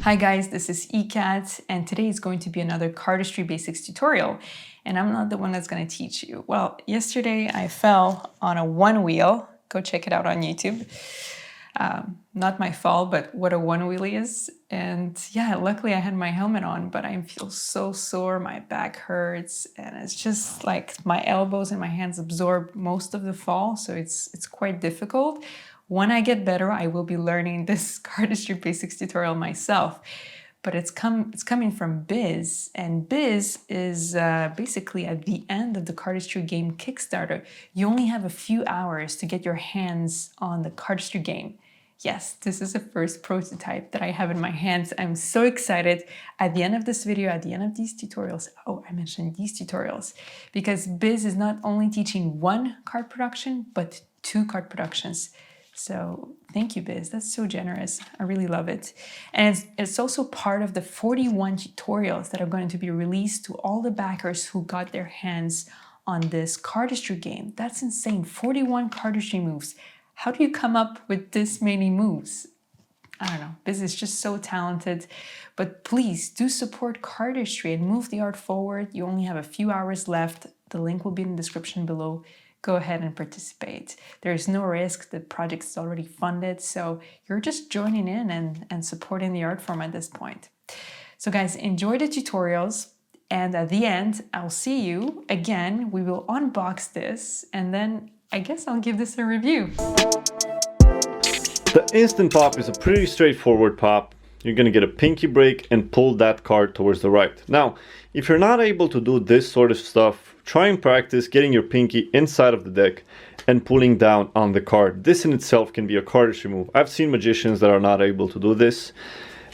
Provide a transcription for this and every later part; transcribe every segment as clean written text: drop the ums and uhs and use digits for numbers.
Hi guys, this is ECAT, and today is going to be another Cardistry Basics tutorial, and I'm not the one that's going to teach you. Well, yesterday I fell on a one wheel. Go check it out on YouTube. Not my fault, but what a one wheel is. And yeah, luckily I had my helmet on, but I feel so sore, my back hurts, and it's just like my elbows and my hands absorb most of the fall, so it's quite difficult. When I get better, I will be learning this Cardistry Basics tutorial myself. But it's coming from Biz, and Biz is basically at the end of the Cardistry game Kickstarter. You only have a few hours to get your hands on the Cardistry game. Yes, this is the first prototype that I have in my hands. I'm so excited. At the end of this video, at the end of these tutorials, oh, I mentioned these tutorials, because Biz is not only teaching one card production, but 2 card productions. So thank you, Biz. That's so generous. I really love it. And it's also part of the 41 tutorials that are going to be released to all the backers who got their hands on this Cardistry game. That's insane. 41 Cardistry moves. How do you come up with this many moves? I don't know. Biz is just so talented. But please do support Cardistry and move the art forward. You only have a few hours left. The link will be in the description below. Go ahead and participate. There is no risk. The project is already funded, so you're just joining in and supporting the art form at this point. So guys, enjoy the tutorials, and at the end, I'll see you again. We will unbox this, and then I guess I'll give this a review. The instant pop is a pretty straightforward pop. You're going to get a pinky break and pull that card towards the right. Now, if you're not able to do this sort of stuff, try and practice getting your pinky inside of the deck and pulling down on the card. This in itself can be a cardistry move. I've seen magicians that are not able to do this.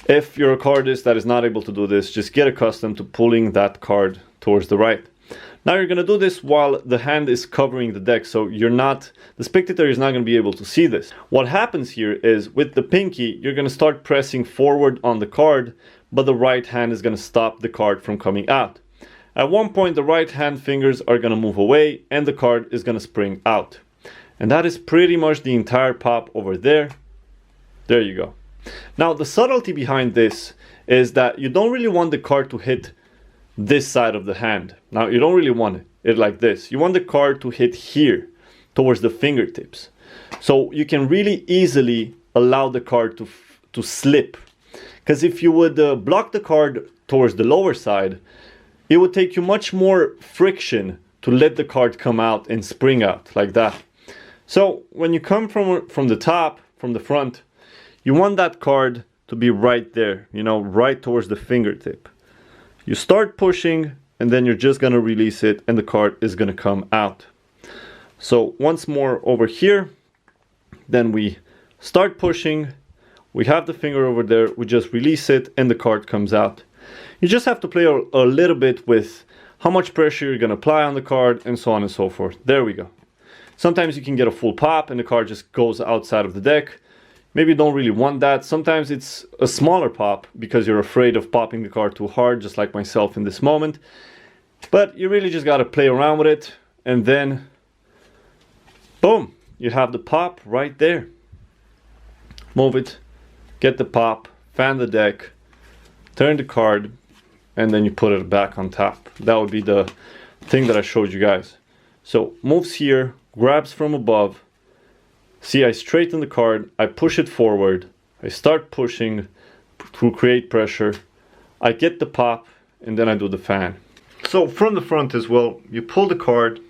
If you're a cardist that is not able to do this, just get accustomed to pulling that card towards the right. Now you're going to do this while the hand is covering the deck, so the spectator is not going to be able to see this. What happens here is with the pinky, you're going to start pressing forward on the card, but the right hand is going to stop the card from coming out. At one point, the right hand fingers are going to move away and the card is going to spring out. And that is pretty much the entire pop over there. There you go. Now, the subtlety behind this is that you don't really want the card to hit this side of the hand. Now, you don't really want it like this. You want the card to hit here towards the fingertips. So you can really easily allow the card to slip. Because if you would block the card towards the lower side, it would take you much more friction to let the card come out and spring out like that. So when you come from the top, from the front, you want that card to be right there, you know, right towards the fingertip. You start pushing and then you're just going to release it and the card is going to come out. So once more over here, then we start pushing, we have the finger over there, we just release it and the card comes out. You just have to play a little bit with how much pressure you're going to apply on the card and so on and so forth. There we go. Sometimes you can get a full pop and the card just goes outside of the deck. Maybe you don't really want that. Sometimes it's a smaller pop because you're afraid of popping the card too hard, just like myself in this moment. But you really just got to play around with it, and then boom, you have the pop right there. Move it, get the pop, fan the deck, turn the card, and then you put it back on top. That would be the thing that I showed you guys. So moves here, grabs from above. See, I straighten the card, I push it forward, I start pushing to create pressure, I get the pop, and then I do the fan. So from the front as well, you pull the card,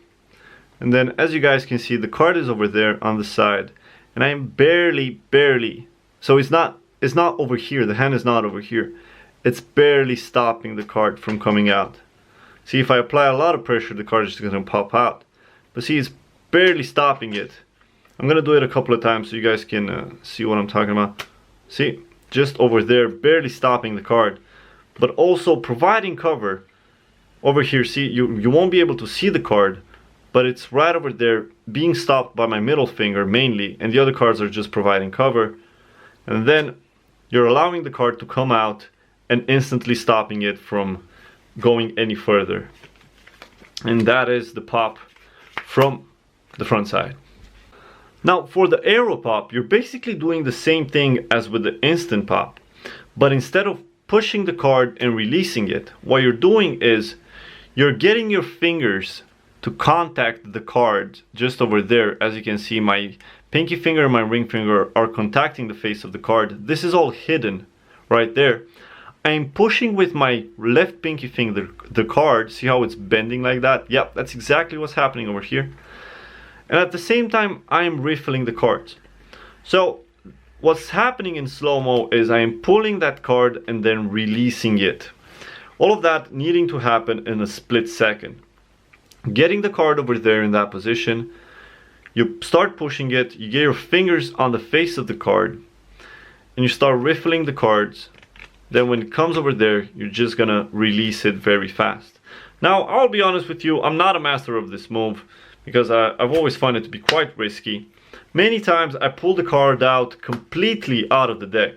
and then as you guys can see, the card is over there on the side, and I'm barely, so it's not over here, the hand is not over here, it's barely stopping the card from coming out. See, if I apply a lot of pressure, the card is just going to pop out. But see, it's barely stopping it. I'm going to do it a couple of times so you guys can see what I'm talking about. See, just over there, barely stopping the card, but also providing cover. Over here, see, you won't be able to see the card, but it's right over there being stopped by my middle finger mainly, and the other cards are just providing cover. And then you're allowing the card to come out and instantly stopping it from going any further. And that is the pop from the front side. Now for the Airoh pop, you're basically doing the same thing as with the instant pop, But instead of pushing the card and releasing it, what you're doing is you're getting your fingers to contact the card just over there. As you can see, my pinky finger and my ring finger are contacting the face of the card. This is all hidden right there. I'm pushing with my left pinky finger the card. See how it's bending like that? Yep, that's exactly what's happening over here. And at the same time, I am riffling the cards. So what's happening in slow-mo is I am pulling that card and then releasing it. All of that needing to happen in a split second. Getting the card over there in that position, you start pushing it, you get your fingers on the face of the card, and you start riffling the cards. Then when it comes over there, you're just gonna release it very fast. Now, I'll be honest with you, I'm not a master of this move because I've always found it to be quite risky. Many times I pull the card out completely out of the deck.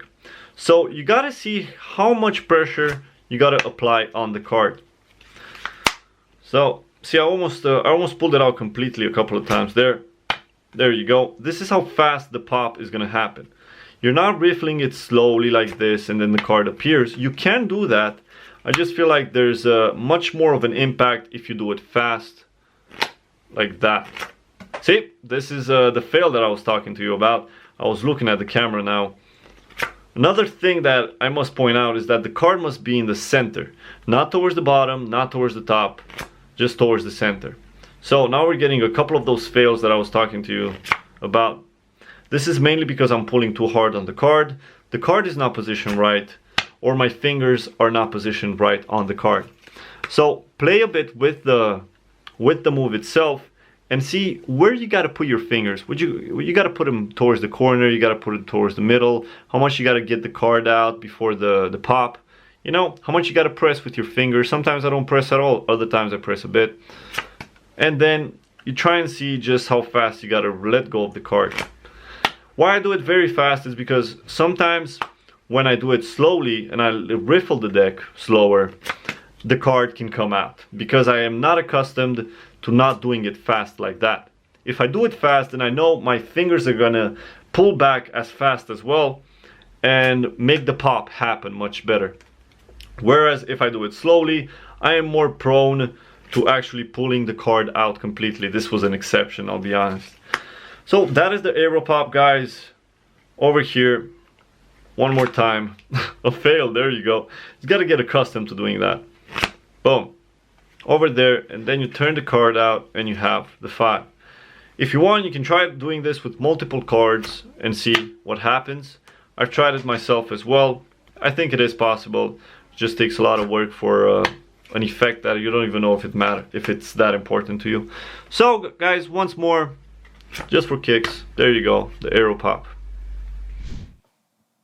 So you gotta see how much pressure you gotta apply on the card. So, see, I almost pulled it out completely a couple of times there. There you go. This is how fast the pop is gonna happen. You're not riffling it slowly like this and then the card appears. You can do that. I just feel like there's much more of an impact if you do it fast like that. See, this is the fail that I was talking to you about. I was looking at the camera now. Another thing that I must point out is that the card must be in the center. Not towards the bottom, not towards the top, just towards the center. So now we're getting a couple of those fails that I was talking to you about. This is mainly because I'm pulling too hard on the card. The card is not positioned right, or my fingers are not positioned right on the card. So play a bit with the move itself and see where you got to put your fingers. You got to put them towards the corner, you got to put it towards the middle, how much you got to get the card out before the pop. You know, how much you got to press with your fingers. Sometimes I don't press at all, other times I press a bit. And then you try and see just how fast you got to let go of the card. Why I do it very fast is because sometimes when I do it slowly and I riffle the deck slower, the card can come out because I am not accustomed to not doing it fast like that. If I do it fast, then I know my fingers are gonna pull back as fast as well and make the pop happen much better. Whereas if I do it slowly, I am more prone to actually pulling the card out completely. This was an exception, I'll be honest. So that is the Airoh pop, guys. Over here, one more time. A fail, there you go. You gotta get accustomed to doing that. Boom. Over there, and then you turn the card out and you have the 5. If you want, you can try doing this with multiple cards and see what happens. I've tried it myself as well. I think it is possible. It just takes a lot of work for an effect that you don't even know if it's that important to you. So guys, once more, just for kicks, there you go, the Airoh pop.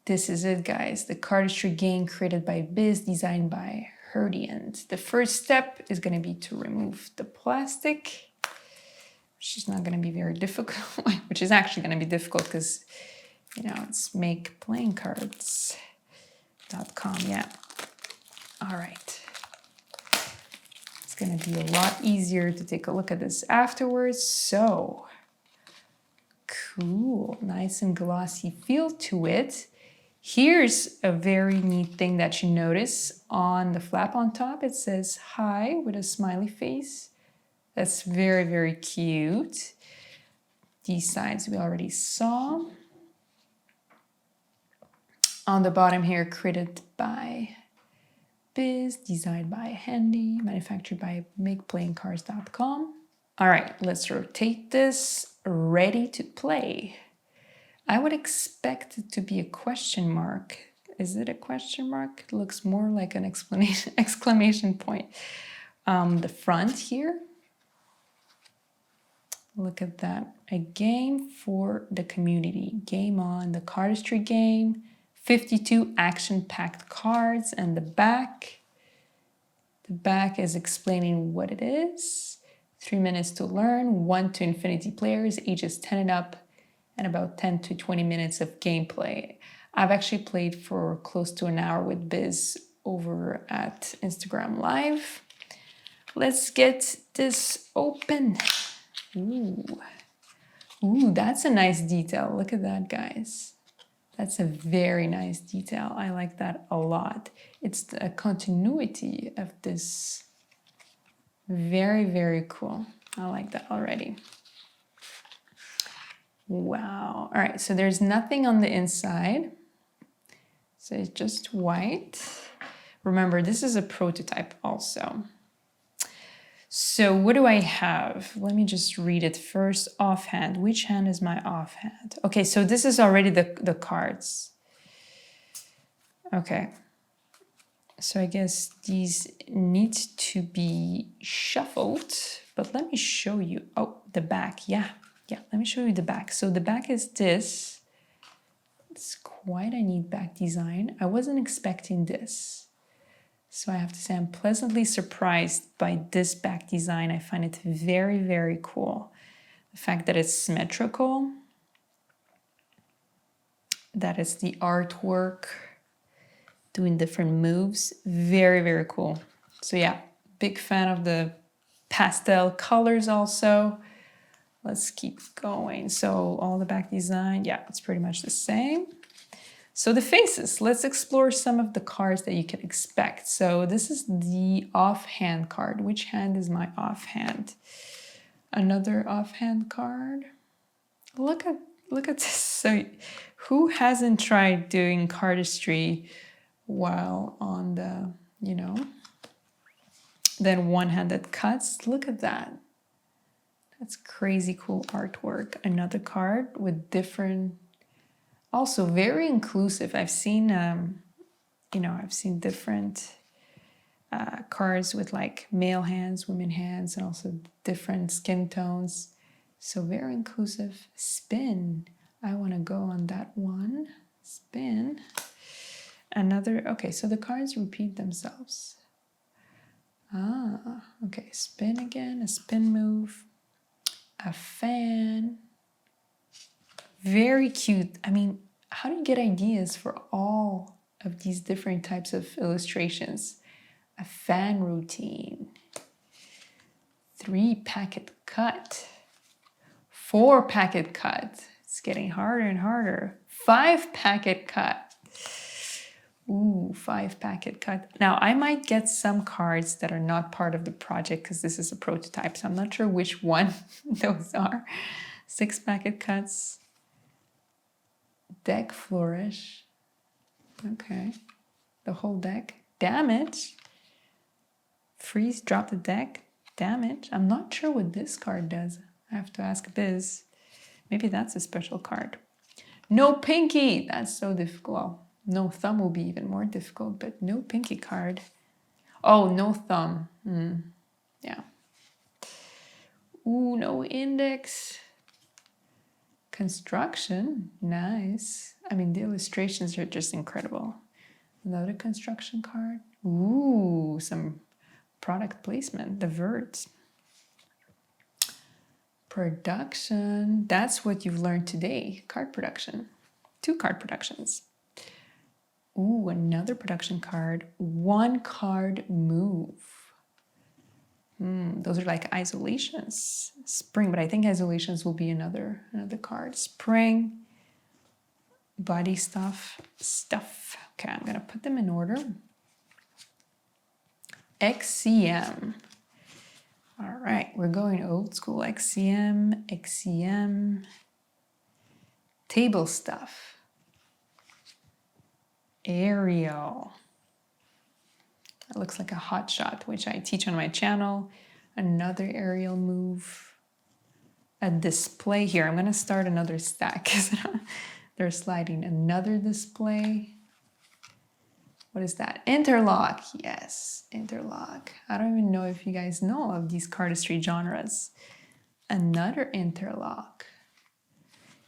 This is it, guys. The cardistry game created by Biz, designed by Herdian. The first step is going to be to remove the plastic, which is not going to be very difficult, which is actually going to be difficult because, you know, it's makeplayingcards.com. Yeah. All right. It's going to be a lot easier to take a look at this afterwards. So cool, nice and glossy feel to it. Here's a very neat thing that you notice on the flap on top. It says hi with a smiley face. That's very, very cute. These sides we already saw. On the bottom here, created by Biz, designed by Handy, manufactured by makeplayingcards.com. All right, let's rotate this. Ready to play. I would expect it to be a question mark. Is it a question mark? It looks more like an exclamation point. The front here. Look at that. A game for the community. Game on, the cardistry game. 52 action-packed cards. And the back. The back is explaining what it is. 3 minutes to learn, 1 to infinity players, ages 10 and up, and about 10 to 20 minutes of gameplay. I've actually played for close to an hour with Biz over at Instagram Live. Let's get this open. Ooh, that's a nice detail. Look at that, guys. That's a very nice detail. I like that a lot. It's a continuity of this. Very, very cool. I like that already. Wow. All right, so there's nothing on the inside. So it's just white. Remember, this is a prototype also. So what do I have? Let me just read it first offhand. Which hand is my offhand? Okay, so this is already the cards. Okay. So I guess these need to be shuffled, but let me show you. Oh, the back. Yeah, let me show you the back. So the back is this. It's quite a neat back design. I wasn't expecting this. So I have to say I'm pleasantly surprised by this back design. I find it very, very cool. The fact that it's symmetrical, that it's the artwork doing different moves. Very, very cool. So yeah, big fan of the pastel colors also. Let's keep going. So all the back design, yeah, it's pretty much the same. So the faces, let's explore some of the cards that you can expect. So this is the offhand card. Which hand is my offhand? Another offhand card. Look at this. So who hasn't tried doing cardistry while on the, then one-handed cuts? Look at that. That's crazy cool artwork. Another card with different, also very inclusive. I've seen, I've seen different cards with like male hands, women hands, and also different skin tones. So very inclusive. Spin. I want to go on that one. Spin. Another, okay, so the cards repeat themselves. Okay, spin again, a spin move, a fan. Very cute. I mean, how do you get ideas for all of these different types of illustrations? A fan routine, 3-packet cut, 4-packet cut. It's getting harder and harder. 5-packet cut. Ooh, 5-packet cut. Now, I might get some cards that are not part of the project because this is a prototype, so I'm not sure which one those are. 6-packet cuts. Deck flourish. Okay. The whole deck. Damage. Freeze, drop the deck. Damage. I'm not sure what this card does. I have to ask Biz. Maybe that's a special card. No pinky. That's so difficult. Well, no thumb will be even more difficult, but no pinky card. Oh, no thumb. Yeah. Ooh, no index. Construction. Nice. I mean, the illustrations are just incredible. Another construction card. Ooh, some product placement. The verts. Production. That's what you've learned today. Card production. 2 card productions. Ooh, another production card. 1 card move. Those are like isolations. Spring, but I think isolations will be another card. Spring. Body stuff. Okay, I'm gonna put them in order. XCM. All right, we're going old school. XCM. Table stuff. Airoh. That looks like a hot shot, which I teach on my channel. Another aerial move. A display here. I'm going to start another stack because they're sliding. Another display. What is that? Interlock. Yes, interlock. I don't even know if you guys know of these cardistry genres. Another interlock.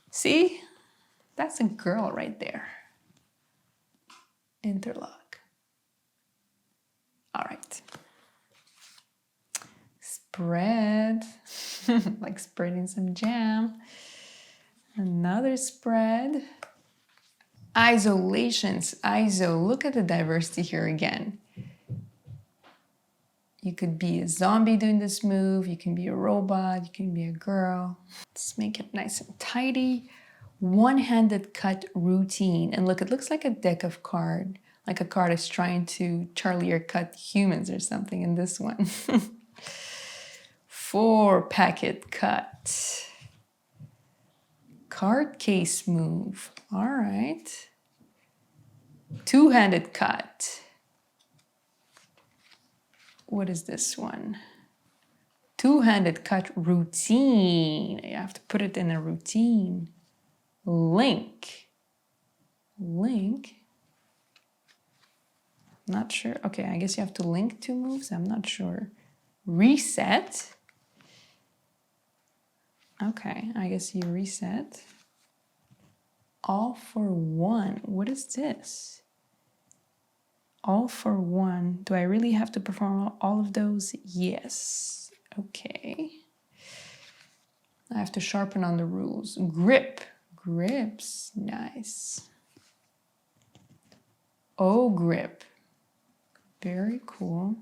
See? That's a girl right there. Interlock. All right. Spread. Like spreading some jam. Another spread. Isolations. ISO. Look at the diversity here again. You could be a zombie doing this move. You can be a robot. You can be a girl. Let's make it nice and tidy. One-handed cut routine. And look, it looks like a deck of card, like a card is trying to Charlie or cut humans or something in this one. 4-packet cut. Card case move. All right. Two-handed cut. What is this one? Two-handed cut routine. You have to put it in a routine. Link. Not sure. Okay, I guess you have to link two moves. I'm not sure. Reset. Okay, I guess you reset. All for one. What is this? All for one. Do I really have to perform all of those? Yes. Okay. I have to sharpen on the rules. Grip. Grips. Nice. Oh, grip. Very cool.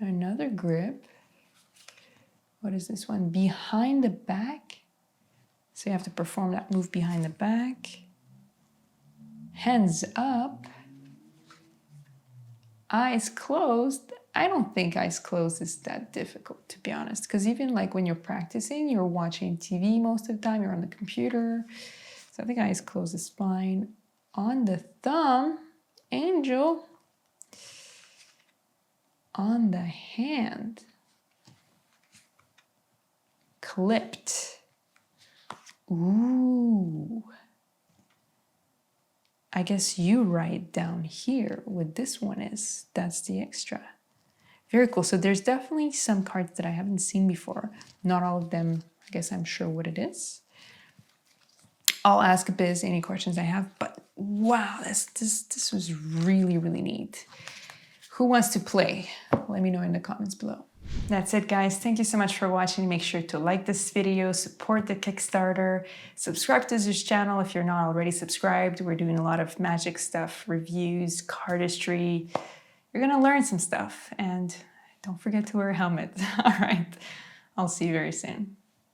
Another grip. What is this one? Behind the back. So you have to perform that move behind the back. Hands up. Eyes closed. I don't think eyes closed is that difficult, to be honest. Because even like when you're practicing, you're watching TV most of the time, you're on the computer. So I think eyes closed is fine. On the thumb, angel. On the hand, clipped. Ooh. I guess you write down here what this one is. That's the extra. Very cool. So there's definitely some cards that I haven't seen before. Not all of them, I guess I'm sure what it is. I'll ask Biz any questions I have, but wow, this was really, really neat. Who wants to play? Let me know in the comments below. That's it, guys. Thank you so much for watching. Make sure to like this video, support the Kickstarter, subscribe to this channel if you're not already subscribed. We're doing a lot of magic stuff, reviews, cardistry. You're gonna learn some stuff, and don't forget to wear a helmet. All right, I'll see you very soon.